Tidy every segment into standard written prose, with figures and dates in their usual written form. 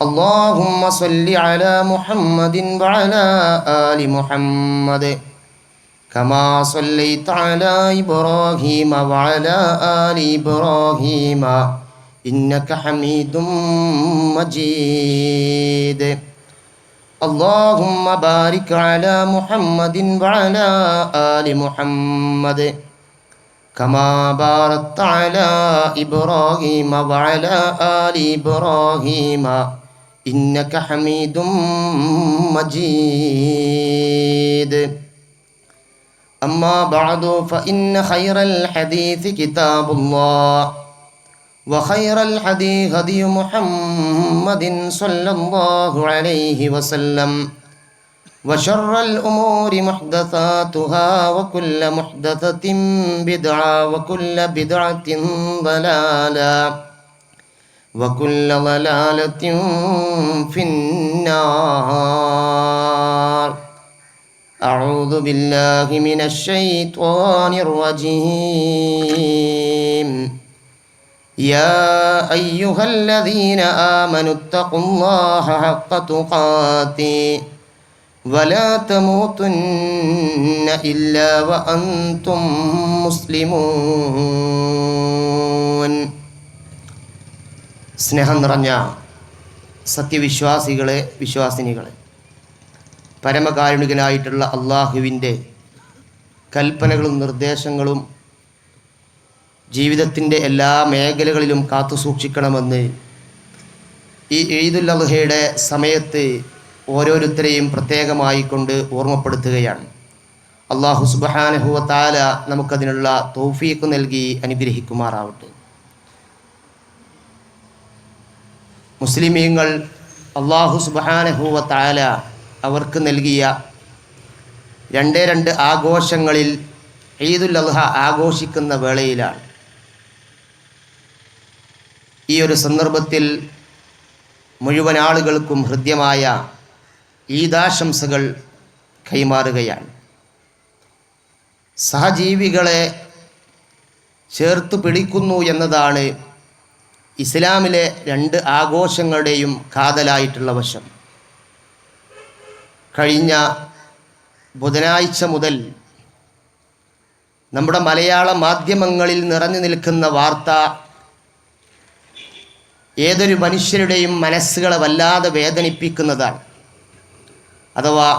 اللهم صل على محمد وعلى آل محمد كما صليت على إبراهيم وعلى آل إبراهيم إنك حميد مجيد. اللهم بارك على محمد وعلى آل محمد كما باركت على إبراهيم وعلى آل إبراهيم إنك حميد مجيد. أما بعد فإن خير الحديث كتاب الله وخير الهدي هدي محمد صلى الله عليه وسلم وشر الأمور محدثاتها وكل محدثة بدعة وكل بدعة ضلالة وكل ضلالة في النار. أعوذ بالله من الشيطان الرجيم. يا أيها الذين آمنوا اتقوا الله حق تقاته ولا تموتن إلا وأنتم مسلمون. സ്നേഹം നിറഞ്ഞ സത്യവിശ്വാസികളെ, വിശ്വാസിനികളെ, പരമകാരുണികനായിട്ടുള്ള അള്ളാഹുവിൻ്റെ കൽപ്പനകളും നിർദ്ദേശങ്ങളും ജീവിതത്തിൻ്റെ എല്ലാ മേഖലകളിലും കാത്തു സൂക്ഷിക്കണമെന്ന് ഈ ഈദുൽ അദ്ഹയുടെ സമയത്ത് ഓരോരുത്തരെയും പ്രത്യേകമായി കൊണ്ട് ഓർമ്മപ്പെടുത്തുകയാണ്. അല്ലാഹു സുബ്ഹാനഹു വ തആല നമുക്കതിനുള്ള തൗഫീഖ് നൽകി അനുഗ്രഹിക്കുമാറാവട്ടെ. മുസ്ലിമീങ്ങൾ അല്ലാഹു സുബ്ഹാനഹു വ തആല അവർക്ക് നൽകിയ രണ്ട് ആഘോഷങ്ങളിൽ ഈദുൽ അദ്ഹ ആഘോഷിക്കുന്ന വേളയിലാണ്. ഈ ഒരു സന്ദർഭത്തിൽ മുഴുവൻ ആളുകൾക്കും ഹൃദ്യമായ ഈദാശംസകൾ കൈമാറുകയാണ്. സഹജീവികളെ ചേർത്ത് പിടിക്കുന്നു എന്നതാണ് ഇസ്ലാമിലെ രണ്ട് ആഘോഷങ്ങളുടെയും കാതലായിട്ടുള്ള വശം. കഴിഞ്ഞ ബുധനാഴ്ച മുതൽ നമ്മുടെ മലയാള മാധ്യമങ്ങളിൽ നിറഞ്ഞു നിൽക്കുന്ന വാർത്ത ഏതൊരു മനുഷ്യരുടെയും മനസ്സുകളെ വല്ലാതെ വേദനിപ്പിക്കുന്നതാണ്. അഥവാ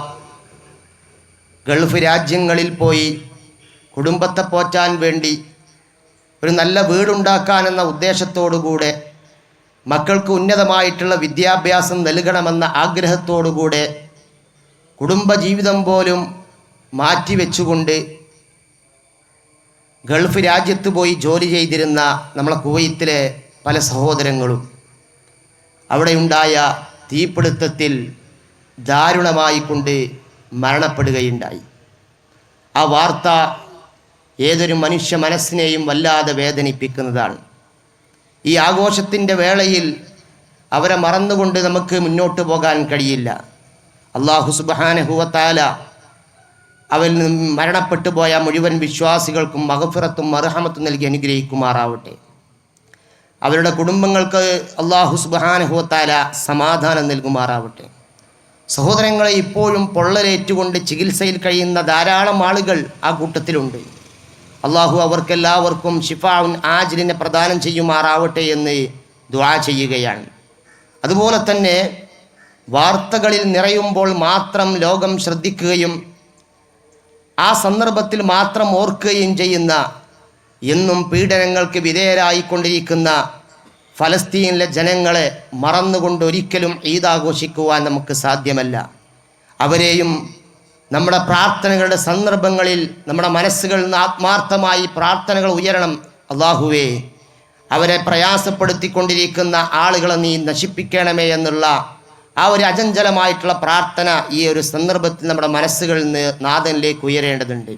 ഗൾഫ് രാജ്യങ്ങളിൽ പോയി കുടുംബത്തെ പോറ്റാൻ വേണ്ടി ഒരു നല്ല വീടുണ്ടാക്കാനെന്ന ഉദ്ദേശത്തോടുകൂടെ മക്കൾക്ക് ഉന്നതമായിട്ടുള്ള വിദ്യാഭ്യാസം നൽകണമെന്ന ആഗ്രഹത്തോടുകൂടെ കുടുംബജീവിതം പോലും മാറ്റിവെച്ചുകൊണ്ട് ഗൾഫ് രാജ്യത്ത് പോയി ജോലി ചെയ്തിരുന്ന നമ്മളെ കുവൈത്തിലെ പല സഹോദരങ്ങളും അവിടെയുണ്ടായ തീപിടുത്തത്തിൽ ദാരുണമായി കൊണ്ട് മരണപ്പെടുകയുണ്ടായി. ആ വാർത്ത ഏതൊരു മനുഷ്യ മനസ്സിനെയും വല്ലാതെ വേദനിപ്പിക്കുന്നതാണ്. ഈ ആഘോഷത്തിൻ്റെ വേളയിൽ അവരെ മറന്നുകൊണ്ട് നമുക്ക് മുന്നോട്ട് പോകാൻ കഴിയില്ല. അല്ലാഹു സുബ്ഹാനഹു വ തആല അവരിൽ നിന്ന് മരണപ്പെട്ടു പോയ മുഴുവൻ വിശ്വാസികൾക്കും മഗ്ഫിറത്തും മർഹമത്തും നൽകി അനുഗ്രഹിക്കുമാറാവട്ടെ. അവരുടെ കുടുംബങ്ങൾക്ക് അല്ലാഹു സുബ്ഹാനഹു വ തആല സമാധാനം നൽകുമാറാവട്ടെ. സഹോദരങ്ങളെ, ഇപ്പോഴും പൊള്ളലേറ്റുകൊണ്ട് ചികിത്സയിൽ കഴിയുന്ന ധാരാളം ആളുകൾ ആ കൂട്ടത്തിലുണ്ട്. അല്ലാഹു അവർക്കെല്ലാവർക്കും ഷിഫാഉൻ ആജിലിനെ പ്രദാനം ചെയ്യുമാറാവട്ടെ എന്ന് ദുആ ചെയ്യുകയാണ്. അതുപോലെ തന്നെ വാർത്തകളിൽ നിറയുമ്പോൾ മാത്രം ലോകം ശ്രദ്ധിക്കുകയും ആ സന്ദർഭത്തിൽ മാത്രം ഓർക്കുകയും ചെയ്യുന്ന, എന്നും പീഡനങ്ങൾക്ക് വിധേയരായിക്കൊണ്ടിരിക്കുന്ന ഫലസ്തീനിലെ ജനങ്ങളെ മറന്നുകൊണ്ട് ഒരിക്കലും ഈദ് ആഘോഷിക്കുവാൻ നമുക്ക് സാധ്യമല്ല. അവരെയും നമ്മുടെ പ്രാർത്ഥനകളുടെ സന്ദർഭങ്ങളിൽ നമ്മുടെ മനസ്സുകളിൽ നിന്ന് ആത്മാർത്ഥമായി പ്രാർത്ഥനകൾ ഉയരണം. അല്ലാഹുവേ, അവരെ പ്രയാസപ്പെടുത്തിക്കൊണ്ടിരിക്കുന്ന ആളുകളെ നീ നശിപ്പിക്കണമേ എന്നുള്ള ആ ഒരു അചഞ്ചലമായിട്ടുള്ള പ്രാർത്ഥന ഈ ഒരു സന്ദർഭത്തിൽ നമ്മുടെ മനസ്സുകളിൽ നിന്ന് നാഥനിലേക്ക് ഉയരേണ്ടതുണ്ട്.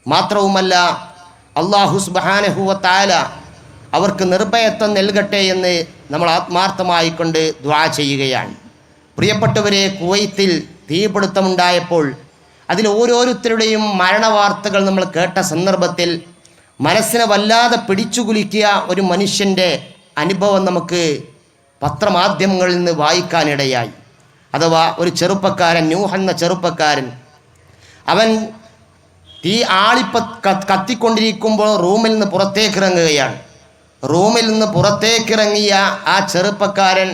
മാത്രവുമല്ല, അല്ലാഹു സുബ്ഹാനഹു വ തആല അവർക്ക് നിർഭയത്വം നൽകട്ടെ എന്ന് നമ്മൾ ആത്മാർത്ഥമായി കൊണ്ട് ദുആ ചെയ്യുകയാണ്. പ്രിയപ്പെട്ടവരെ, കുവൈത്തിൽ തീപിടുത്തമുണ്ടായപ്പോൾ അതിൽ ഓരോരുത്തരുടെയും മരണവാർത്തകൾ നമ്മൾ കേട്ട സന്ദർഭത്തിൽ മനസ്സിനെ വല്ലാതെ പിടിച്ചുകുലുക്കിയ ഒരു മനുഷ്യൻ്റെ അനുഭവം നമുക്ക് പത്രമാധ്യമങ്ങളിൽ നിന്ന് വായിക്കാനിടയായി. അഥവാ ഒരു ചെറുപ്പക്കാരൻ, നൂഹ് എന്ന ചെറുപ്പക്കാരൻ, അവൻ തീ കത്തിക്കൊണ്ടിരിക്കുമ്പോൾ റൂമിൽ നിന്ന് പുറത്തേക്കിറങ്ങുകയാണ്. റൂമിൽ നിന്ന് പുറത്തേക്കിറങ്ങിയ ആ ചെറുപ്പക്കാരൻ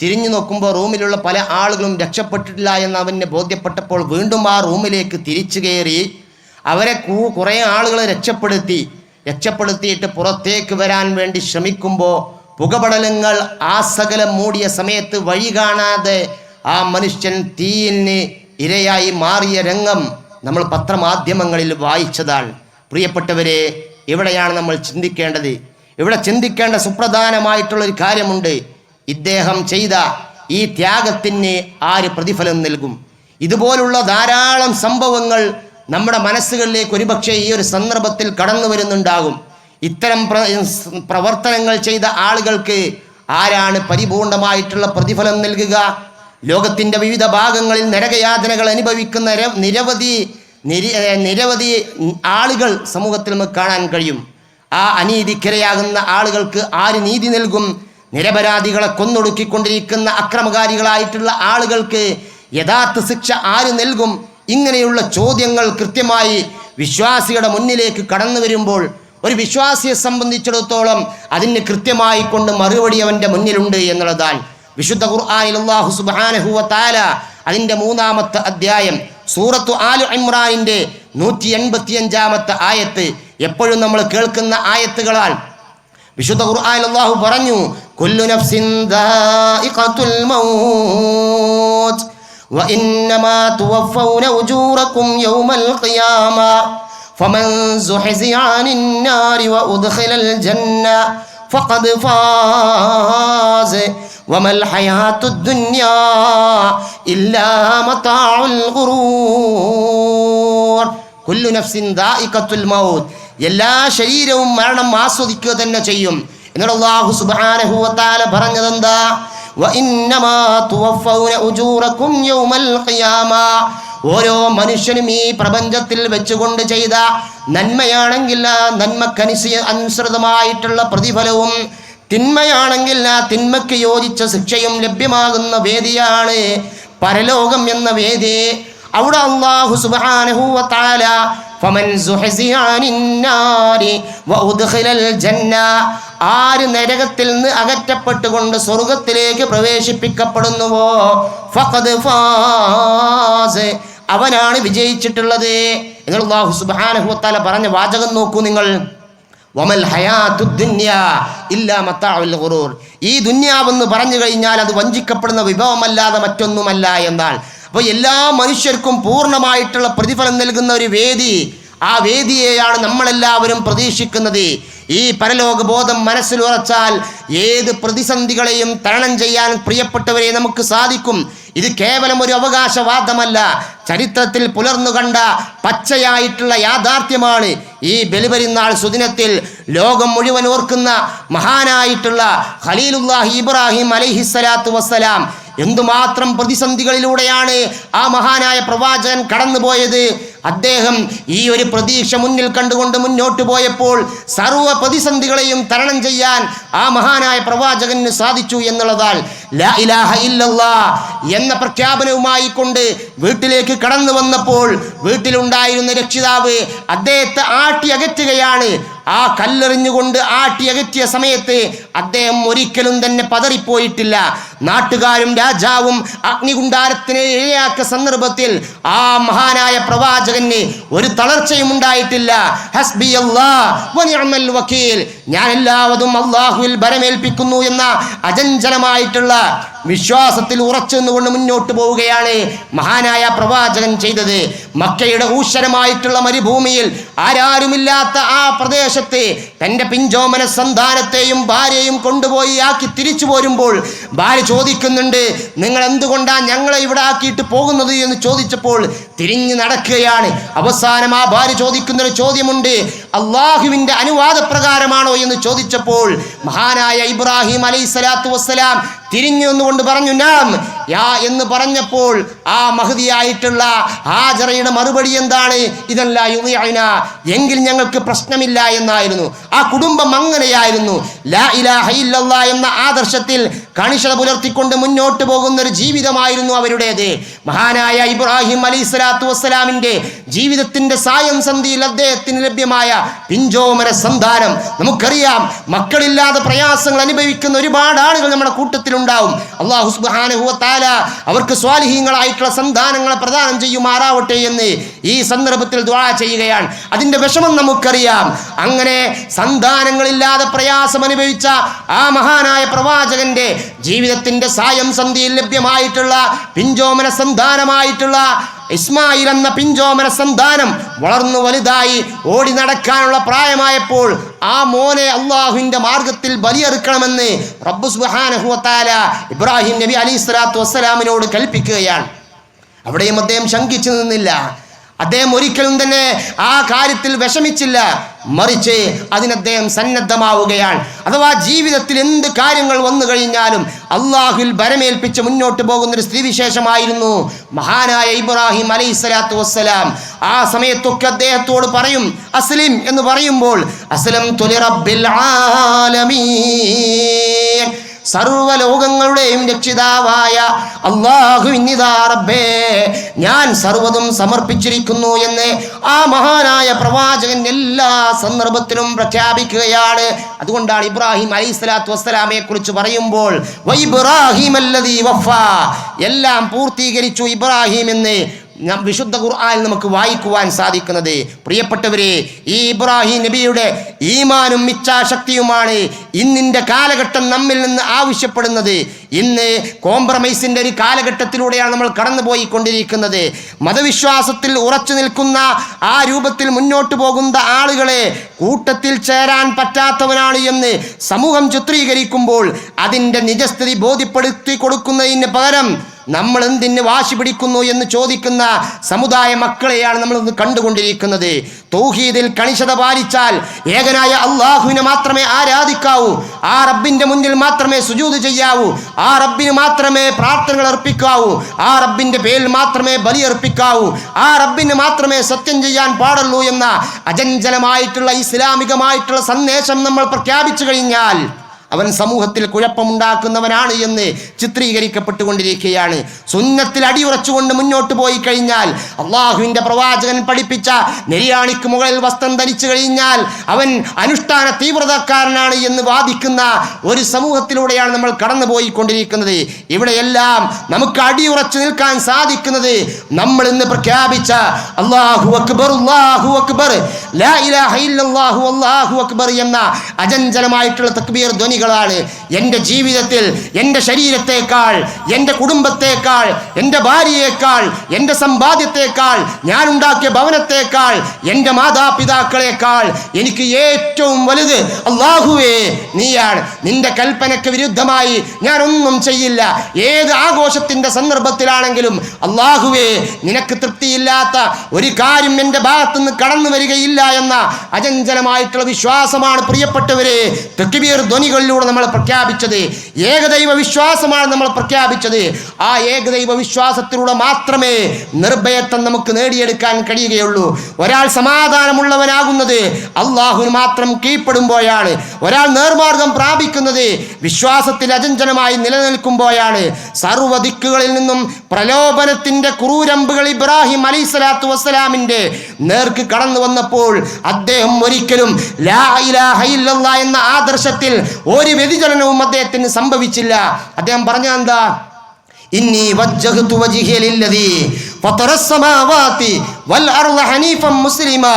തിരിഞ്ഞു നോക്കുമ്പോൾ റൂമിലുള്ള പല ആളുകളും രക്ഷപ്പെട്ടിട്ടില്ല എന്ന് അവന് ബോധ്യപ്പെട്ടപ്പോൾ വീണ്ടും ആ റൂമിലേക്ക് തിരിച്ചു കയറി അവരെ കുറേ ആളുകളെ രക്ഷപ്പെടുത്തിയിട്ട് പുറത്തേക്ക് വരാൻ വേണ്ടി ശ്രമിക്കുമ്പോൾ പുകപടലങ്ങൾ ആസകലം മൂടിയ സമയത്ത് വഴി കാണാതെ ആ മനുഷ്യൻ തീയിന് ഇരയായി മാറിയ രംഗം നമ്മൾ പത്രമാധ്യമങ്ങളിൽ വായിച്ചതാണ്. പ്രിയപ്പെട്ടവരെ, ഇവിടെയാണ് നമ്മൾ ചിന്തിക്കേണ്ടത്. ഇവിടെ ചിന്തിക്കേണ്ട സുപ്രധാനമായിട്ടുള്ളൊരു കാര്യമുണ്ട്. ഇദ്ദേഹം ചെയ്ത ഈ ത്യാഗത്തിന് ആര് പ്രതിഫലം നൽകും? ഇതുപോലുള്ള ധാരാളം സംഭവങ്ങൾ നമ്മുടെ മനസ്സുകളിലേക്ക് ഒരുപക്ഷെ ഈ ഒരു സന്ദർഭത്തിൽ കടന്നു വരുന്നുണ്ടാകും. ഇത്തരം പ്രവർത്തനങ്ങൾ ചെയ്ത ആളുകൾക്ക് ആരാണ് പരിപൂർണമായിട്ടുള്ള പ്രതിഫലം നൽകുക? ലോകത്തിൻ്റെ വിവിധ ഭാഗങ്ങളിൽ നരകയാതനകൾ അനുഭവിക്കുന്ന നിരവധി ആളുകൾ സമൂഹത്തിൽ നമുക്ക് കാണാൻ കഴിയും. ആ അനീതിക്കിരയാകുന്ന ആളുകൾക്ക് ആര് നീതി നൽകും? നിരപരാധികളെ കൊന്നൊടുക്കിക്കൊണ്ടിരിക്കുന്ന അക്രമകാരികളായിട്ടുള്ള ആളുകൾക്ക് യഥാർത്ഥ ശിക്ഷ ആര് നൽകും? ഇങ്ങനെയുള്ള ചോദ്യങ്ങൾ കൃത്യമായി വിശ്വാസിയുടെ മുന്നിലേക്ക് കടന്നു വരുമ്പോൾ ഒരു വിശ്വാസിയെ സംബന്ധിച്ചിടത്തോളം അതിന് കൃത്യമായി കൊണ്ട് മറുപടി അവൻ്റെ മുന്നിലുണ്ട് എന്നുള്ളതാണ്. വിശുദ്ധ ഖുർആനിൽ അല്ലാഹു സുബ്ഹാനഹു വ തആല അതിൻ്റെ 3-ാമത്തെ അധ്യായം സൂറത്തു ആലു ഇമ്രാനിൻ്റെ 185-ാമത്തെ ആയത്ത് എപ്പോഴും നമ്മൾ കേൾക്കുന്ന ആയത്തുകളാൽ വിശുദ്ധ ഖുർആനിൽ അല്ലാഹു പറഞ്ഞു, കുല്ലു നഫ്സിൻ ദാഇഖത്തുൽ മൗത്ത് വഇന്നമാ തുവഫൗന ഉജൂറകും യൗമൽ ഖിയാമ ഫമൻ സുഹ്സിയ അനിൻ നാരി വഉദ്ഖിലൽ ജന്ന ഫഖദ് ഫാസ വമൽ ഹയാത്തുദ് ദുനിയാ ഇല്ലാ മതാഉൽ ഗുറൂർ. കുല്ലു നഫ്സിൻ ദാഇഖത്തുൽ മൗത്ത്, എല്ലാ ശരീരവും മരണം ആസ്വദിക്കുക തന്നെ ചെയ്യും. എന്നിട്ട് അല്ലാഹു സുബ്ഹാനഹു വ തആല പറഞ്ഞതെന്താ? വഇന്നമാ തുവഫൗന ഉജൂറകും യൗമൽ ഖിയാമ. ഓരോ മനുഷ്യനും ഈ പ്രപഞ്ചത്തിൽ വെച്ചുകൊണ്ട് ചെയ്ത നന്മയാണെങ്കിൽ ആ നന്മക്കനുസൃതമായിട്ടുള്ള പ്രതിഫലവും, തിന്മയാണെങ്കിൽ ആ തിന്മയ്ക്ക് യോജിച്ച ശിക്ഷയും ലഭ്യമാകുന്ന വേദിയാണ് പരലോകം എന്ന വേദി. അവിടെ അല്ലാഹു സുബ്ഹാനഹു വ തആല ഫമൻ സുഹ്സിയ അനിൻ നാരി വഉദ്ഖിലൽ ജന്ന, ആര് നരകത്തിൽ നിന്ന് അകറ്റപ്പെട്ടുകൊണ്ട് സ്വർഗത്തിലേക്ക് പ്രവേശിപ്പിക്കപ്പെടുന്നുവോ ഫഖദ് ഫാസ, അവനാണ് വിജയിച്ചിട്ടുള്ളത് എന്ന് അല്ലാഹു സുബ്ഹാനഹു വ തആല പറഞ്ഞ വാചകം നോക്കൂ നിങ്ങൾ. വമൽ ഹയാത്തുദ് ദുനിയാ ഇല്ലാ മതാഉൽ ഗുറൂർ. ഈ ദുനിയാവെന്ന് പറഞ്ഞു കഴിഞ്ഞാൽ അത് വഞ്ചിക്കപ്പെടുന്ന വിഭവമല്ലാതെ മറ്റൊന്നുമല്ല എന്നാൽ. അപ്പോൾ എല്ലാ മനുഷ്യർക്കും പൂർണ്ണമായിട്ടുള്ള പ്രതിഫലം നൽകുന്ന ഒരു വേദി, ആ വേദിയെയാണ് നമ്മളെല്ലാവരും പ്രതീക്ഷിക്കുന്നത്. ഈ പരലോക ബോധം മനസ്സിലുറച്ചാൽ ഏത് പ്രതിസന്ധികളെയും തരണം ചെയ്യാൻ പ്രിയപ്പെട്ടവരെ നമുക്ക് സാധിക്കും. ഇത് കേവലം ഒരു അവകാശവാദമല്ല, ചരിത്രത്തിൽ പുലർന്നു കണ്ട പച്ചയായിട്ടുള്ള യാഥാർത്ഥ്യമാണ്. ഈ ബലിപെരുന്നാൾ സുദിനത്തിൽ ലോകം മുഴുവൻ ഓർക്കുന്ന മഹാനായിട്ടുള്ള ഖലീലുല്ലാഹി ഇബ്രാഹിം അലൈഹിസ്സലാത്തു വസ്സലാം എന്തുമാത്രം പ്രതിസന്ധികളിലൂടെയാണ് ആ മഹാനായ പ്രവാചകൻ കടന്നുപോയത്. അദ്ദേഹം ഈ ഒരു പ്രതീക്ഷ മുന്നിൽ കണ്ടുകൊണ്ട് മുന്നോട്ട് പോയപ്പോൾ സർവ്വ പ്രതിസന്ധികളെയും തരണം ചെയ്യാൻ ആ മഹാനായ പ്രവാചകന് സാധിച്ചു എന്നുള്ളതാൽ ലാ ഇലാഹ ഇല്ലല്ലാഹ് എന്ന പ്രഖ്യാപനവുമായി കൊണ്ട് വീട്ടിലേക്ക് കടന്നു വന്നപ്പോൾ വീട്ടിലുണ്ടായിരുന്ന രക്ഷിതാവ് അദ്ദേഹത്തെ ആട്ടി അകറ്റുകയാണ്. ആ കല്ലെറിഞ്ഞുകൊണ്ട് ആട്ടി അകറ്റിയ സമയത്ത് അദ്ദേഹം ഒരിക്കലും തന്നെ പതറിപ്പോയിട്ടില്ല. നാട്ടുകാരും രാജാവും അഗ്നികുണ്ടാരത്തിനെ ഇഴയാക്കിയ സന്ദർഭത്തിൽ ആ മഹാനായ പ്രവാചകന് ഒരു തളർച്ചയും ഉണ്ടായിട്ടില്ല. ഹസ്ബി അല്ലാഹ് വ നിഅമൽ വകീൽ, ഞാൻ എല്ലാവതും അല്ലാഹുവിൽ ബലമേൽപ്പിക്കുന്നു എന്ന അചഞ്ചലമായിട്ടുള്ള വിശ്വാസത്തിൽ ഉറച്ചു നിന്നുകൊണ്ട് മുന്നോട്ട് പോവുകയാണ് മഹാനായ പ്രവാചകൻ ചെയ്തത്. മക്കയുടെ ഊശ്വരമായിട്ടുള്ള മരുഭൂമിയിൽ ആരാരുമില്ലാത്ത ആ പ്രദേശത്ത് തൻ്റെ പിഞ്ചോമന സന്താനത്തെയും ഭാര്യയും കൊണ്ടുപോയി ആക്കി തിരിച്ചു പോരുമ്പോൾ ഭാര്യ ചോദിക്കുന്നുണ്ട്, നിങ്ങൾ എന്തുകൊണ്ടാണ് ഞങ്ങളെ ഇവിടെ ആക്കിയിട്ട് പോകുന്നത് എന്ന് ചോദിച്ചപ്പോൾ തിരിഞ്ഞു നടക്കുകയാണ്. അവസാനം ആ ഭാര്യ ചോദിക്കുന്നൊരു ചോദ്യമുണ്ട്, അള്ളാഹുവിൻ്റെ അനുവാദപ്രകാരമാണോ എന്ന് ചോദിച്ചപ്പോൾ മഹാനായ ഇബ്രാഹിം അലൈഹിസ്സലാത്തു വസ്സലാം തിരിഞ്ഞു എന്നുകൊണ്ട് പറഞ്ഞു നാം യാ എന്ന് പറഞ്ഞപ്പോൾ ആ മഹദിയായിട്ടുള്ള ഹാജറയുടെ മറുപടി എന്താണ്? ഇതല്ല യുദിഅന, എങ്കിൽ ഞങ്ങൾക്ക് പ്രശ്നമില്ല എന്നായിരുന്നു. ആ കുടുംബം അങ്ങനെയായിരുന്നു. ലാ ഇലാഹ ഇല്ലല്ലാഹ് എന്ന ആദർശത്തിൽ കണിശത പുലർത്തിക്കൊണ്ട് മുന്നോട്ട് പോകുന്ന ഒരു ജീവിതമായിരുന്നു അവരുടേത്. മഹാനായ ഇബ്രാഹിം അലൈഹിസ്സലാത്തു വസ്സലാമിന്റെ ജീവിതത്തിന്റെ സായം സന്ധിയിൽ അദ്ദേഹത്തിന് ലഭ്യമായ പിഞ്ചോമന സന്താനം. നമുക്കറിയാം, മക്കളില്ലാതെ പ്രയാസങ്ങൾ അനുഭവിക്കുന്ന ഒരുപാട് ആളുകൾ നമ്മുടെ കൂട്ടത്തിലുണ്ടാവും. അല്ലാഹു സുബ്ഹാനഹു വ തആല അവർക്ക് സ്വാലിഹീങ്ങളായിട്ടുള്ള സന്താനങ്ങളെ പ്രദാനം ചെയ്യുമാറാവട്ടെ എന്ന് ഈ സന്ദർഭത്തിൽ ദുആ ചെയ്യുകയാണ്. അതിന്റെ വിഷമം നമുക്കറിയാം. അങ്ങനെ സന്താനങ്ങളില്ലാതെ പ്രയാസം അനുഭവിച്ച ആ മഹാനായ പ്രവാചകന്റെ ജീവിതത്തിന്റെ സായം സന്ധിയിൽ ലഭ്യമായിട്ടുള്ള പിഞ്ചോമന സന്താനമായിട്ടുള്ള ഇസ്മായിൽ എന്ന പിഞ്ചോമന സന്താനം വളർന്നു വലുതായി ഓടി നടക്കാനുള്ള പ്രായമായപ്പോൾ ആ മോനെ അള്ളാഹുവിന്റെ മാർഗത്തിൽ ബലിയെറുക്കണമെന്ന് റബ്ബ് സുബ്ഹാനഹു വ തആല ഇബ്രാഹിം നബി അലൈഹിസ്സലാത്തു വസ്സലാമിനോട് കൽപ്പിക്കുകയാണ്. അവിടെയും അദ്ദേഹം ശങ്കിച്ചു നിന്നില്ല. അദ്ദേഹം ഒരിക്കലും തന്നെ ആ കാര്യത്തിൽ വിഷമിച്ചില്ല. മറിച്ച് അതിന് അദ്ദേഹം സന്നദ്ധമാവുകയാണ്. അഥവാ ജീവിതത്തിൽ എന്ത് കാര്യങ്ങൾ വന്നു കഴിഞ്ഞാലും അള്ളാഹുവിൽ ബരമേൽപ്പിച്ച് മുന്നോട്ട് പോകുന്നൊരു സ്ത്രീവിശേഷമായിരുന്നു മഹാനായ ഇബ്രാഹിം അലൈഹിസ്സലാത്തു വസ്സലാം. ആ സമയത്തൊക്കെ അദ്ദേഹത്തോട് പറയും അസ്ലിം എന്ന് പറയുമ്പോൾ അസ്ലംതു ലിറബ്ബിൽ ആലമീൻ, സർവ്വലോകങ്ങളുടെയും രക്ഷിതാവായ അല്ലാഹുവിനിതാ റബ്ബേ, ഞാൻ സർവ്വതും സമർപ്പിച്ചിരിക്കുന്നു എന്ന് ആ മഹാനായ പ്രവാചകൻ എല്ലാ സന്ദർഭത്തിലും പ്രഖ്യാപിക്കുകയാണ്. അതുകൊണ്ടാണ് ഇബ്രാഹിം അലൈഹിസ്സലാത്തു വസ്സലാമയെ കുറിച്ച് പറയുമ്പോൾ വഇബ്രാഹിം അല്ലദീ വഫാ, എല്ലാം പൂർത്തീകരിച്ചു ഇബ്രാഹിം എന്ന് വിശുദ്ധ ഖുർആനിൽ നമുക്ക് വായിക്കുവാൻ സാധിക്കുന്നത്. പ്രിയപ്പെട്ടവരെ, ഈ ഇബ്രാഹിം നബിയുടെ ഈമാനും ഇച്ഛാശക്തിയുമാണ് ഇന്നിൻ്റെ കാലഘട്ടം നമ്മിൽ നിന്ന് ആവശ്യപ്പെടുന്നത്. ഇന്ന് കോംപ്രമൈസിൻ്റെ ഒരു കാലഘട്ടത്തിലൂടെയാണ് നമ്മൾ കടന്നുപോയിക്കൊണ്ടിരിക്കുന്നത്. മതവിശ്വാസത്തിൽ ഉറച്ചു നിൽക്കുന്ന ആ രൂപത്തിൽ മുന്നോട്ട് പോകുന്ന ആളുകളെ കൂട്ടത്തിൽ ചേരാൻ പറ്റാത്തവനാണ് എന്ന് സമൂഹം ചിത്രീകരിക്കുമ്പോൾ അതിൻ്റെ നിജസ്ഥിതി ബോധ്യപ്പെടുത്തി കൊടുക്കുന്നതിന് പകരം നമ്മൾ എന്തിന് വാശി പിടിക്കുന്നു എന്ന് ചോദിക്കുന്ന സമുദായ മക്കളെയാണ് നമ്മൾ ഇന്ന് കണ്ടുകൊണ്ടിരിക്കുന്നത്. തൗഹീദിൽ കണിശത പാലിച്ചാൽ ഏകനായ അള്ളാഹുവിനെ മാത്രമേ ആരാധിക്കാവൂ, ആ റബ്ബിന്റെ മുന്നിൽ മാത്രമേ സുജൂദ് ചെയ്യാവൂ, ആ റബ്ബിന് മാത്രമേ പ്രാർത്ഥനകൾ അർപ്പിക്കാവൂ, ആ റബ്ബിന്റെ പേരിൽ മാത്രമേ ബലിയർപ്പിക്കാവൂ, ആ റബ്ബിന് മാത്രമേ സത്യം ചെയ്യാൻ പാടുള്ളൂ എന്ന അചഞ്ചലമായിട്ടുള്ള ഇസ്ലാമികമായിട്ടുള്ള സന്ദേശം നമ്മൾ പ്രഖ്യാപിച്ചു കഴിഞ്ഞാൽ അവൻ സമൂഹത്തിൽ കുഴപ്പമുണ്ടാക്കുന്നവനാണ് എന്ന് ചിത്രീകരിക്കപ്പെട്ടുകൊണ്ടിരിക്കുകയാണ്. സുന്നത്തിൽ അടിയുറച്ചുകൊണ്ട് മുന്നോട്ട് പോയി കഴിഞ്ഞാൽ, അള്ളാഹുവിൻ്റെ പ്രവാചകൻ പഠിപ്പിച്ച നെരിയാണിക്ക് മുകളിൽ വസ്ത്രം ധരിച്ചു കഴിഞ്ഞാൽ അവൻ അനുഷ്ഠാന തീവ്രതക്കാരനാണ് എന്ന് വാദിക്കുന്ന ഒരു സമൂഹത്തിലൂടെയാണ് നമ്മൾ കടന്നു പോയിക്കൊണ്ടിരിക്കുന്നത്. ഇവിടെയെല്ലാം നമുക്ക് അടിയുറച്ചു നിൽക്കാൻ സാധിക്കുന്നത് നമ്മൾ ഇന്ന് പ്രഖ്യാപിച്ച അല്ലാഹു അക്ബർ അല്ലാഹു അക്ബർ ലാ ഇലാഹ ഇല്ലല്ലാഹു അല്ലാഹു അക്ബർ എന്ന അചഞ്ചലമായിട്ടുള്ള തക്ബീർ ധ്വനി ാണ്. എൻ്റെ ജീവിതത്തിൽ എൻ്റെ ശരീരത്തേക്കാൾ, എൻ്റെ കുടുംബത്തേക്കാൾ, എൻ്റെ ഭാര്യയേക്കാൾ, എൻ്റെ സമ്പാദ്യത്തേക്കാൾ, ഞാൻ ഉണ്ടാക്കിയ ഭവനത്തേക്കാൾ, എൻ്റെ മാതാപിതാക്കളെക്കാൾ എനിക്ക് ഏറ്റവും വലുത് അല്ലാഹുവേ നീയാണ്. നിന്റെ കൽപ്പനയ്ക്ക് വിരുദ്ധമായി ഞാൻ ഒന്നും ചെയ്യില്ല. ഏത് ആഘോഷത്തിൻ്റെ സന്ദർഭത്തിലാണെങ്കിലും അല്ലാഹുവേ നിനക്ക് തൃപ്തിയില്ലാത്ത ഒരു കാര്യം എൻ്റെ ഭാഗത്തുനിന്ന് കടന്നു വരികയില്ല എന്ന അചഞ്ചലമായിട്ടുള്ള വിശ്വാസമാണ് പ്രിയപ്പെട്ടവരെ തക്ബീർ ധ്വനികളിൽ നമ്മൾ പ്രഖ്യാപിച്ചത്. ഏകദൈവ വിശ്വാസമാണ് നമ്മൾ പ്രഖ്യാപിച്ചത്. ആ ഏകദൈവ വിശ്വാസത്തിലൂടെ മാത്രമേ നിർഭയത്വം നമുക്ക് നേടിയെടുക്കാൻ കഴിയുകയുള്ളൂ. ഒരാൾ സമാധാനമുള്ളവനാകുന്നത് അള്ളാഹുവിന് മാത്രം കീഴ്പ്പെടുമ്പോഴാണ്. ഒരാൾ നേർമാർഗം പ്രാപിക്കുന്നത് വിശ്വാസത്തിൽ അചഞ്ചലമായി നിലനിൽക്കുമ്പോഴാണ്. സർവ്വ ദിക്കുകളിൽ നിന്നും പ്രലോഭനത്തിന്റെ ക്രൂരമ്പുകൾ ഇബ്രാഹിം അലൈഹിസ്സലാത്തു വസ്സലാമിന്റെ നേർക്ക് കടന്നു വന്നപ്പോൾ അദ്ദേഹം ഒരിക്കലും ലാ ഇലാഹ ഇല്ലല്ലാഹ് എന്ന ആദർശത്തിൽ ഒരു വ്യതിചലനവും അദ്ദേഹത്തിന് സംഭവിച്ചില്ല. അദ്ദേഹം പറഞ്ഞ എന്താ? ഇന്നി വജ്ജഹ്തു വജ്ഹിയ ലില്ലദീ ഫതറസ് സമാവാതി വൽ അർള ഹനീഫൻ മുസ്ലിമാ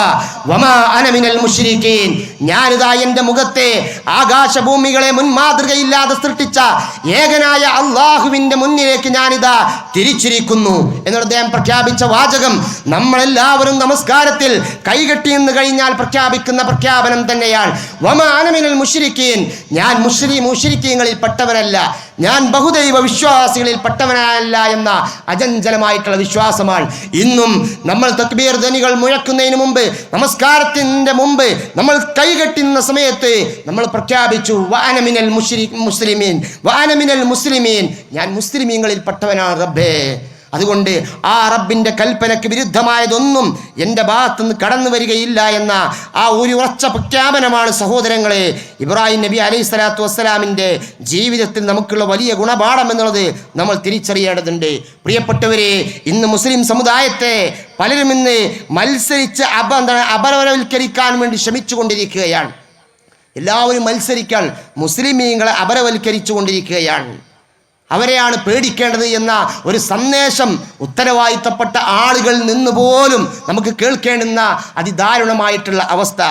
വമാ അന മിനൽ മുശ്രികീൻ. ഞാനിതാ എൻ്റെ മുഖത്തെ ആകാശഭൂമികളെ മുൻമാതൃകയില്ലാതെ സൃഷ്ടിച്ച ഏകനായ അള്ളാഹുവിൻ്റെ മുന്നിലേക്ക് ഞാനിതാ തിരിച്ചിരിക്കുന്നു എന്നോട് അദ്ദേഹം പ്രഖ്യാപിച്ച വാചകം നമ്മളെല്ലാവരും നമസ്കാരത്തിൽ കൈകെട്ടി നിന്ന് കഴിഞ്ഞാൽ പ്രഖ്യാപിക്കുന്ന പ്രഖ്യാപനം തന്നെയാണ്. വമാ അന മിനൽ മുശ്രികീൻ, ഞാൻ മുശ്രിക്കീങ്ങളിൽ പെട്ടവനല്ല, ഞാൻ ബഹുദൈവ വിശ്വാസികളിൽ പെട്ടവനല്ല എന്ന അചഞ്ചലമായിട്ടുള്ള വിശ്വാസമാണ്. ഇന്നും നമ്മൾ തക്ബീർ ധ്വനികൾ മുഴക്കുന്നതിന് മുമ്പ്, നമസ്കാരത്തിൻ്റെ മുമ്പ് നമ്മൾ കൈകെട്ടുന്ന സമയത്ത് നമ്മൾ പ്രഖ്യാപിച്ചു വഅന മിനൽ മുസ്ലിമീൻ, വഅന മിനൽ മുസ്ലിമീൻ, ഞാൻ മുസ്ലിമീങ്ങളിൽ പെട്ടവനാണ് റബ്ബേ. അതുകൊണ്ട് ആ റബ്ബിൻ്റെ കൽപ്പനയ്ക്ക് വിരുദ്ധമായതൊന്നും എൻ്റെ ഭാഗത്തുനിന്ന് കടന്നു വരികയില്ല എന്ന ആ ഒരു ഉറച്ച പ്രഖ്യാപനമാണ് സഹോദരങ്ങളെ ഇബ്രാഹിം നബി അലൈഹി സ്വലാത്തു വസ്സലാമിൻ്റെ ജീവിതത്തിൽ നമുക്കുള്ള വലിയ ഗുണപാഠം എന്നുള്ളത് നമ്മൾ തിരിച്ചറിയേണ്ടതുണ്ട്. പ്രിയപ്പെട്ടവരെ, ഇന്ന് മുസ്ലിം സമുദായത്തെ പലരും ഇന്ന് മത്സരിച്ച് അപരവൽക്കരിക്കാൻ വേണ്ടി ശ്രമിച്ചുകൊണ്ടിരിക്കുകയാണ്. എല്ലാവരും മത്സരിക്കാൻ മുസ്ലിമീങ്ങളെ അപരവൽക്കരിച്ചു കൊണ്ടിരിക്കുകയാണ്. അവരെയാണ് പേടിക്കേണ്ടത് എന്ന ഒരു സന്ദേശം ഉത്തരവാദിത്തപ്പെട്ട ആളുകളിൽ നിന്ന് പോലും നമുക്ക് കേൾക്കേണ്ടുന്ന അതിദാരുണമായിട്ടുള്ള അവസ്ഥ.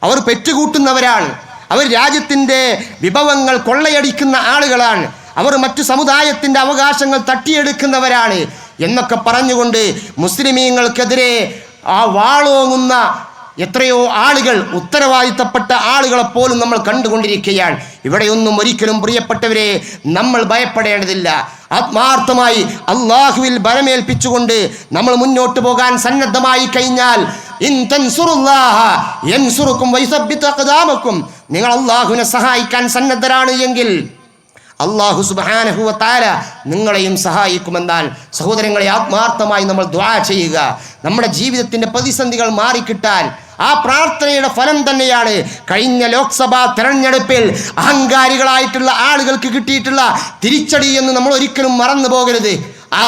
അവർ പെറ്റുകൂട്ടുന്നവരാണ്, അവർ രാജ്യത്തിൻ്റെ വിഭവങ്ങൾ കൊള്ളയടിക്കുന്ന ആളുകളാണ്, അവർ മറ്റു സമുദായത്തിൻ്റെ അവകാശങ്ങൾ തട്ടിയെടുക്കുന്നവരാണ് എന്നൊക്കെ പറഞ്ഞുകൊണ്ട് മുസ്ലിമീങ്ങൾക്കെതിരെ ആ വാളോങ്ങുന്ന എത്രയോ ആളുകൾ, ഉത്തരവാദിത്തപ്പെട്ട ആളുകളെ പോലും നമ്മൾ കണ്ടുകൊണ്ടിരിക്കുകയാണ്. ഇവിടെയൊന്നും ഒരിക്കലും പ്രിയപ്പെട്ടവരെ നമ്മൾ ഭയപ്പെടേണ്ടതില്ല. ആത്മാർത്ഥമായി അള്ളാഹുവിൽ ബലമേൽപ്പിച്ചുകൊണ്ട് നമ്മൾ മുന്നോട്ട് പോകാൻ സന്നദ്ധമായി കഴിഞ്ഞാൽ നിങ്ങൾ അള്ളാഹുവിനെ സഹായിക്കാൻ സന്നദ്ധരാണ് എങ്കിൽ അല്ലാഹു സുബ്ഹാനഹു വ തആല നിങ്ങളെയും സഹായിക്കുമെന്നാൽ സഹോദരങ്ങളെ, ആത്മാർത്ഥമായി നമ്മൾ ദുആ ചെയ്യുക. നമ്മുടെ ജീവിതത്തിൻ്റെ പ്രതിസന്ധികൾ മാറിക്കിട്ടാൻ ആ പ്രാർത്ഥനയുടെ ഫലം തന്നെയാണ് കഴിഞ്ഞ ലോക്സഭാ തെരഞ്ഞെടുപ്പിൽ അഹങ്കാരികളായിട്ടുള്ള ആളുകൾക്ക് കിട്ടിയിട്ടുള്ള തിരിച്ചടി എന്ന് നമ്മൾ ഒരിക്കലും മറന്നു പോകരുത്. ആ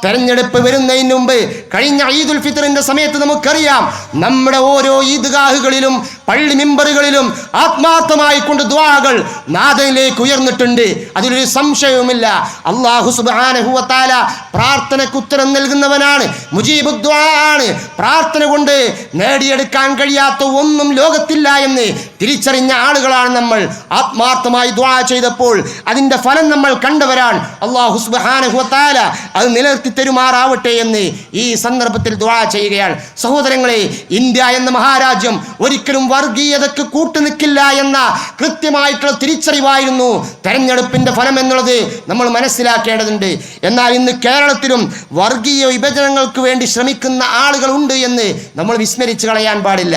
തെരഞ്ഞെടുപ്പ് വരുന്നതിന് മുമ്പ് കഴിഞ്ഞ ഈദുൽ ഫിത്തറിന്റെ സമയത്ത് നമുക്കറിയാം, നമ്മുടെ ഓരോ ഈദ്ഗാഹുകളിലും പള്ളി മിമ്പറുകളിലും ആത്മാർത്ഥമായി കൊണ്ട് ദുആകൾ നാഥനിലേക്ക് ഉയർന്നിട്ടുണ്ട്. അതിലൊരു സംശയവുമില്ല. അല്ലാഹു സുബ്ഹാനഹു വ തആല പ്രാർത്ഥനയ്ക്ക് ഉത്തരം നൽകുന്നവനാണ്, മുജീബു ദുആ ആണ്. പ്രാർത്ഥന കൊണ്ട് നേടിയെടുക്കാൻ കഴിയാത്ത ഒന്നും ലോകത്തില്ല എന്ന് തിരിച്ചറിഞ്ഞ ആളുകളാണ് നമ്മൾ. ആത്മാർത്ഥമായി ദുആ ചെയ്തപ്പോൾ അതിൻ്റെ ഫലം നമ്മൾ കണ്ടവരാണ്. അല്ലാഹു സുബ്ഹാനഹു വ തആല അത് നിലനിർത്തി തെരുമാറാവട്ടെ എന്ന് ഈ സന്ദർഭത്തിൽ ദുആ ചെയ്യുകയാണ്. സഹോദരങ്ങളെ, ഇന്ത്യ എന്ന മഹാരാജ്യം ഒരിക്കലും വർഗീയതയ്ക്ക് കൂട്ടുനിൽക്കില്ല എന്ന കൃത്യമായിട്ടുള്ള തിരിച്ചറിവായിരുന്നു തെരഞ്ഞെടുപ്പിന്റെ ഫലം എന്നുള്ളത് നമ്മൾ മനസ്സിലാക്കേണ്ടതുണ്ട്. എന്നാൽ ഇന്ന് കേരളത്തിലും വർഗീയ വിഭജനങ്ങൾക്ക് വേണ്ടി ശ്രമിക്കുന്ന ആളുകളുണ്ട് എന്ന് നമ്മൾ വിസ്മരിച്ചു കളയാൻ പാടില്ല.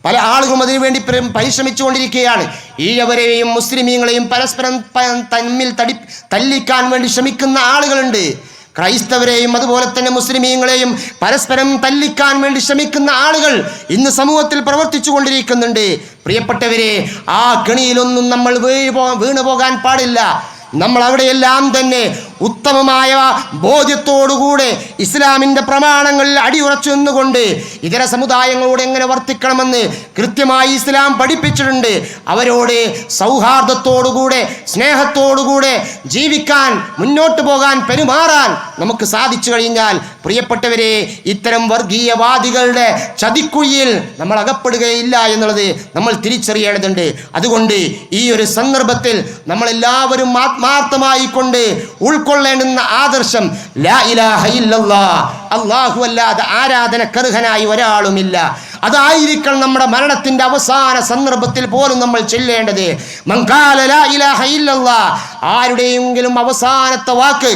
പല ആളുകളും അതിനുവേണ്ടി പരിശ്രമിച്ചുകൊണ്ടിരിക്കുകയാണ്. ഈഴവരെയും മുസ്ലിമീങ്ങളെയും പരസ്പരം തമ്മിൽ തല്ലിക്കാൻ വേണ്ടി ശ്രമിക്കുന്ന ആളുകളുണ്ട്. ക്രൈസ്തവരെയും അതുപോലെ തന്നെ മുസ്ലിമീങ്ങളെയും പരസ്പരം തല്ലിക്കാൻ വേണ്ടി ശ്രമിക്കുന്ന ആളുകൾ ഇന്ന് സമൂഹത്തിൽ പ്രവർത്തിച്ചു കൊണ്ടിരിക്കുന്നുണ്ട്. പ്രിയപ്പെട്ടവരെ, ആ കെണിയിലൊന്നും നമ്മൾ വീണു പോകാൻ പാടില്ല. നമ്മൾ അവിടെയെല്ലാം തന്നെ ഉത്തമമായ ബോധ്യത്തോടുകൂടെ ഇസ്ലാമിൻ്റെ പ്രമാണങ്ങളിൽ അടിയുറച്ചു നിന്നുകൊണ്ട് ഇതര സമുദായങ്ങളോട് എങ്ങനെ വർത്തിക്കണമെന്ന് കൃത്യമായി ഇസ്ലാം പഠിപ്പിച്ചിട്ടുണ്ട്. അവരോട് സൗഹാർദ്ദത്തോടുകൂടെ സ്നേഹത്തോടുകൂടെ ജീവിക്കാൻ, മുന്നോട്ട് പോകാൻ, പെരുമാറാൻ നമുക്ക് സാധിച്ചു കഴിഞ്ഞാൽ പ്രിയപ്പെട്ടവരെ, ഇത്തരം വർഗീയവാദികളുടെ ചതിക്കുഴിയിൽ നമ്മൾ അകപ്പെടുകയില്ല എന്നുള്ളത് നമ്മൾ തിരിച്ചറിയേണ്ടതുണ്ട്. അതുകൊണ്ട് ഈ ഒരു സന്ദർഭത്തിൽ നമ്മളെല്ലാവരും ആത്മാർത്ഥമായി കൊണ്ട് ഉൾക്കൊള്ളേണ്ടുന്ന ആദർശം ലാ ഇലാഹ ഇല്ലല്ലാഹ്, അല്ലാഹു അല്ലാതെ ആരാധനക്കർഹനായി ഒരാളുമില്ല. അതായിരിക്കണം നമ്മുടെ മരണത്തിന്റെ അവസാന സന്ദർഭത്തിൽ പോലും നമ്മൾ ചൊല്ലേണ്ടത്. മൻ ഖാല ലാ ഇലാഹ ഇല്ലല്ലാഹ്, ആരുടെയെങ്കിലും അവസാനത്തെ വാക്ക്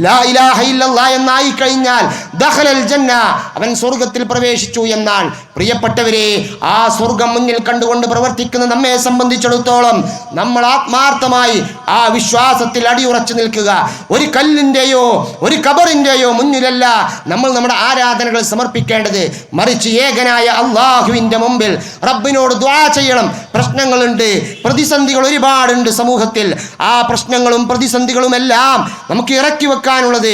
ലാ ഇലാഹ ഇല്ലല്ലാഹ് എന്നായി കഴിഞ്ഞാൽ ദഖലൽ ജന്ന, അവൻ സ്വർഗത്തിൽ പ്രവേശിച്ചു എന്നാണ്. പ്രിയപ്പെട്ടവരെ, ആ സ്വർഗം മുന്നിൽ കണ്ടുകൊണ്ട് പ്രവർത്തിക്കുന്ന നമ്മെ സംബന്ധിച്ചിടത്തോളം നമ്മൾ ആത്മാർത്ഥമായി ആ വിശ്വാസത്തിൽ അടിയുറച്ചു നിൽക്കുക. ഒരു കല്ലിൻ്റെയോ ഒരു ഖബറിൻ്റെയോ മുന്നിലല്ല നമ്മൾ നമ്മുടെ ആരാധനകൾ സമർപ്പിക്കേണ്ടത്, മറിച്ച് ഏകനായ അള്ളാഹുവിൻ്റെ മുമ്പിൽ റബ്ബിനോട് ദുആ ചെയ്യണം. പ്രശ്നങ്ങളുണ്ട്, പ്രതിസന്ധികൾ ഒരുപാടുണ്ട് സമൂഹത്തിൽ. ആ പ്രശ്നങ്ങളും പ്രതിസന്ധികളും എല്ലാം നമുക്ക് ഇറക്കി വെക്കാനുള്ളത്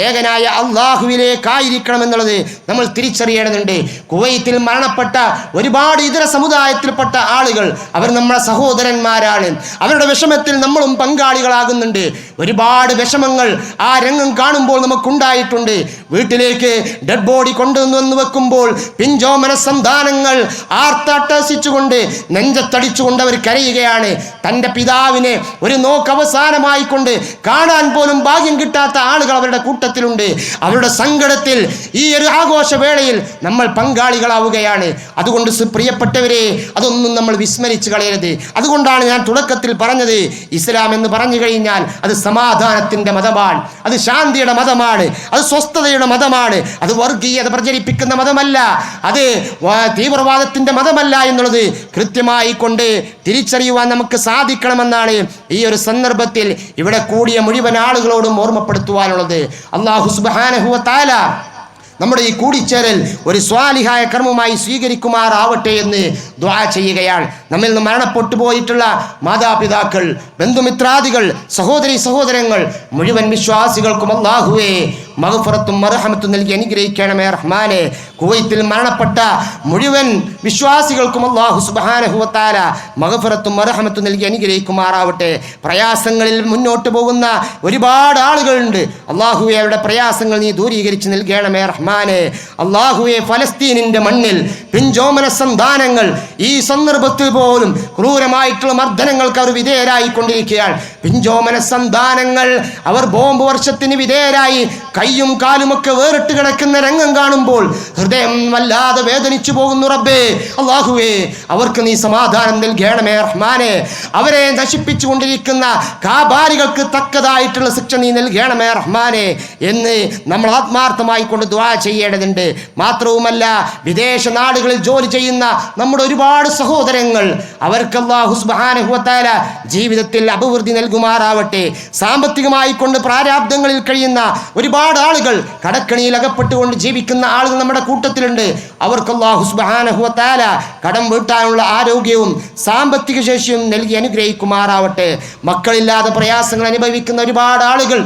ഏകനായ അള്ളാഹുവിലേക്കായിരിക്കണം എന്നുള്ളത് നമ്മൾ തിരിച്ചറിയേണ്ടതുണ്ട്. കുവൈത്തിൽ മരണപ്പെട്ട ഒരുപാട് ഇതര സമുദായത്തിൽപ്പെട്ട ആളുകൾ, അവർ നമ്മുടെ സഹോദരന്മാരാണ്. അവരുടെ വിഷമത്തിൽ നമ്മളും പങ്കാളികളാകുന്നുണ്ട്. ഒരുപാട് വിഷമങ്ങൾ ആ രംഗം കാണുമ്പോൾ നമുക്കുണ്ടായിട്ടുണ്ട്. വീട്ടിലേക്ക് ഡെഡ് ബോഡി കൊണ്ടുവന്ന് വെക്കുമ്പോൾ പിഞ്ചോമന സന്താനങ്ങൾ ആർത്തട്ടസിച്ചുകൊണ്ട് നെഞ്ചത്തടിച്ചുകൊണ്ട് അവർ കരയുകയാണ്. തൻ്റെ പിതാവിനെ ഒരു നോക്ക് അവസാനമായി കൊണ്ട് കാണാൻ പോലും ഭാഗ്യം കിട്ടാത്ത ആളുകൾ അവരുടെ കൂട്ടത്തിലുണ്ട്. അവരുടെ സങ്കടത്തിൽ ഈ ഒരു ആഘോഷവേളയിൽ നമ്മൾ പങ്കാളികളാവുകയാണ്. അതുകൊണ്ട് പ്രിയപ്പെട്ടവരെ, അതൊന്നും നമ്മൾ വിസ്മരിച്ചു കളയരുത്. അതുകൊണ്ടാണ് ഞാൻ തുടക്കത്തിൽ പറഞ്ഞത്, ഇസ്ലാം എന്ന് പറഞ്ഞു കഴിഞ്ഞാൽ അത് സമാധാനത്തിൻ്റെ മതമാണ്, അത് ശാന്തിയുടെ മതമാണ്, അത് സ്വസ്ഥതയുടെ തീവ്രവാദികളുടെ മതമാണ്. അത് വർഗീയത പ്രചരിപ്പിക്കുന്ന മതമല്ല, അത് തീവ്രവാദത്തിൻ്റെ മതമല്ല എന്നുള്ളത് കൃത്യമായി കൊണ്ട് തിരിച്ചറിയുവാൻ നമുക്ക് സാധിക്കണമെന്നാണ് ഈ ഒരു സന്ദർഭത്തിൽ ഇവിടെ കൂടിയ മുഴുവൻ ആളുകളോടും ഓർമ്മപ്പെടുത്തുവാനുള്ളത്. അല്ലാഹു സുബ്ഹാനഹു വ തആല നമ്മുടെ ഈ കൂടിച്ചേരൽ ഒരു സ്വാലിഹായ കർമ്മമായി സ്വീകരിക്കുമാറാവട്ടെ എന്ന് ദുആ ചെയ്യുകയാണ്. നമ്മിൽ നിന്ന് മരണപ്പെട്ടു പോയിട്ടുള്ള മാതാപിതാക്കൾ, ബന്ധുമിത്രാദികൾ, സഹോദരി സഹോദരങ്ങൾ, മുഴുവൻ വിശ്വാസികൾക്കും അല്ലാഹുവേ മഗ്ഫിറത്തും മർഹമത്തും നൽകി അനുഗ്രഹിക്കണമേ റഹ്മാനെ. കുവൈത്തിൽ മരണപ്പെട്ട മുഴുവൻ വിശ്വാസികൾക്കും അല്ലാഹു സുബ്ഹാനഹു വ തആല മഗ്ഫിറത്തും മർഹമത്തും നൽകി അനുഗ്രഹിക്കുമാറാവട്ടെ. പ്രയാസങ്ങളിൽ മുന്നോട്ട് പോകുന്ന ഒരുപാട് ആളുകളുണ്ട്. അല്ലാഹുവേ അവരുടെ പ്രയാസങ്ങൾ നീ ദൂരീകരിച്ച് നൽകണമേ റഹ്മാനെ. അല്ലാഹുവേ ഫലസ്തീനിന്റെ മണ്ണിൽ പിഞ്ചോമന സന്താനങ്ങൾ ഈ സന്ദർഭത്തിൽ പോലും ക്രൂരമായിട്ടുള്ള മർദ്ദനങ്ങൾക്ക് അവർ വിധേയരായിക്കൊണ്ടിരിക്കുകയാണ്. പിഞ്ചോമന സന്താനങ്ങൾ അവർ ബോംബ് വർഷത്തിന് വിധേയരായി കയ്യും കാലുമൊക്കെ വേറിട്ട് കിടക്കുന്ന രംഗം കാണുമ്പോൾ ഹൃദയം വല്ലാതെ വേദനിച്ചു പോകുന്നു റബ്ബേ. അല്ലാഹുവേ അവർക്ക് നീ സമാധാനം നൽകണമേ റഹ്മാനെ. അവരെ നശിപ്പിച്ചു കൊണ്ടിരിക്കുന്ന കാബാലികൾക്ക് തക്കതായിട്ടുള്ള ശിക്ഷ നീ നൽകണമേ റഹ്മാനെ എന്ന് നമ്മൾ ആത്മാർത്ഥമായി കൊണ്ട് ദുആ ചെയ്യേണ്ടതുണ്ട്. മാത്രവുമല്ല വിദേശ നാടുകളിൽ ജോലി ചെയ്യുന്ന നമ്മുടെ ഒരുപാട് സഹോദരങ്ങൾ, അവർക്ക് അല്ലാഹു സുബ്ഹാനഹു വ തആല ജീവിതത്തിൽ അഭിവൃദ്ധി നൽകുമാറാവട്ടെ. സാമ്പത്തികമായി കൊണ്ട് പ്രാരാബ്ദങ്ങളിൽ കഴിയുന്ന ഒരുപാട് ആളുകൾ, കടക്കണിയിൽ അകപ്പെട്ടുകൊണ്ട് ജീവിക്കുന്ന ആളുകൾ നമ്മുടെ കൂട്ടത്തിലുണ്ട്. അവർക്ക് അല്ലാഹു സുബ്ഹാനഹു വ തആല കടം വീട്ടാനുള്ള ആരോഗ്യവും സാമ്പത്തിക ശേഷിയും നൽകി അനുഗ്രഹിക്കുമാറാവട്ടെ. മക്കളില്ലാതെ പ്രയാസങ്ങൾ അനുഭവിക്കുന്ന ഒരുപാട് ആളുകൾ,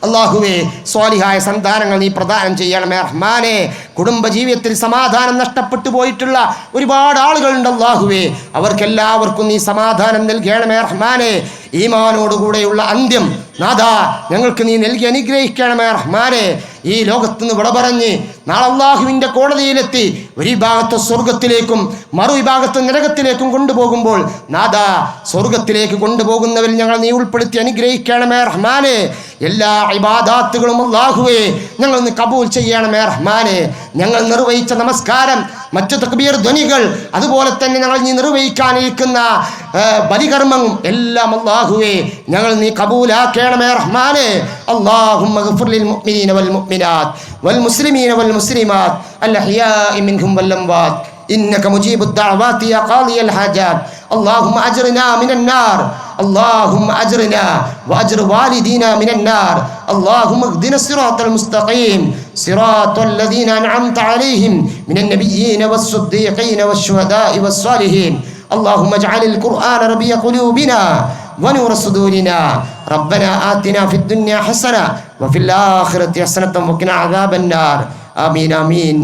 അല്ലാഹുവേ സ്വാലിഹായ സന്താനങ്ങൾ നീ പ്രദാനം ചെയ്യണമേ റഹ്മാനെ. കുടുംബജീവിതത്തിൽ സമാധാനം നഷ്ടപ്പെട്ടു പോയിട്ടുള്ള ഒരുപാട് ആളുകളുണ്ട്. അല്ലാഹുവേ അവർക്കെല്ലാവർക്കും നീ സമാധാനം നൽകണമേ റഹ്മാനെ. ഈമാനോടുകൂടെയുള്ള അന്ത്യം നാഥാ ഞങ്ങൾക്ക് നീ നൽകി അനുഗ്രഹിക്കണമേ റഹ്മാനെ. ഈ ലോകത്ത് നിന്ന് വിട പറഞ്ഞ് നാളെ അല്ലാഹുവിൻ്റെ കോടതിയിലെത്തി ഒരു ഭാഗത്ത് സ്വർഗത്തിലേക്കും മറുവിഭാഗത്ത് നരകത്തിലേക്കും കൊണ്ടുപോകുമ്പോൾ നാഥാ സ്വർഗത്തിലേക്ക് കൊണ്ടുപോകുന്നവരിൽ ഞങ്ങൾ നീ ഉൾപ്പെടുത്തി അനുഗ്രഹിക്കണമേ റഹ്മാനെ. എല്ലാ ഇബാദാത്തുകളും അല്ലാഹുവേ ഞങ്ങൾ നീ കബൂൽ ചെയ്യണമേ റഹ്മാനെ. ഞങ്ങൾ നിർവഹിച്ച നമസ്കാരം, മറ്റു തക്ബീർ ധ്വനികൾ, അതുപോലെ തന്നെ ഞങ്ങൾ നീ നിർവഹിക്കാനിരിക്കുന്ന ബലികർമ്മം എല്ലാം അല്ലാഹുവേ ഞങ്ങൾ നീ കബൂലാക്കണമേ റഹ്മാനെ. അല്ലാഹുമ്മ ഗ്ഫിർ ലിൽ മുഅ്മിനീന വൽ മുഅ്മിനാത്ത് വൽ മുസ്ലിമീന വൽ മുസ്ലിമാത്ത് അൽ അഹ്യാഇ മിൻഹും വൽ അംവാത് إنك مجيب الدعوات يا قاضي الحاجات اللهم أجرنا من النار اللهم أجرنا وأجر والدينا من النار اللهم اهدنا الصراط المستقيم صراط الذين أنعمت عليهم من النبيين والصديقين والشهداء والصالحين اللهم اجعل القرآن ربيع قلوبنا ونور صدورنا ربنا آتنا في الدنيا حسنة وفي الآخرة حسنة وقنا عذاب النار آمين آمين.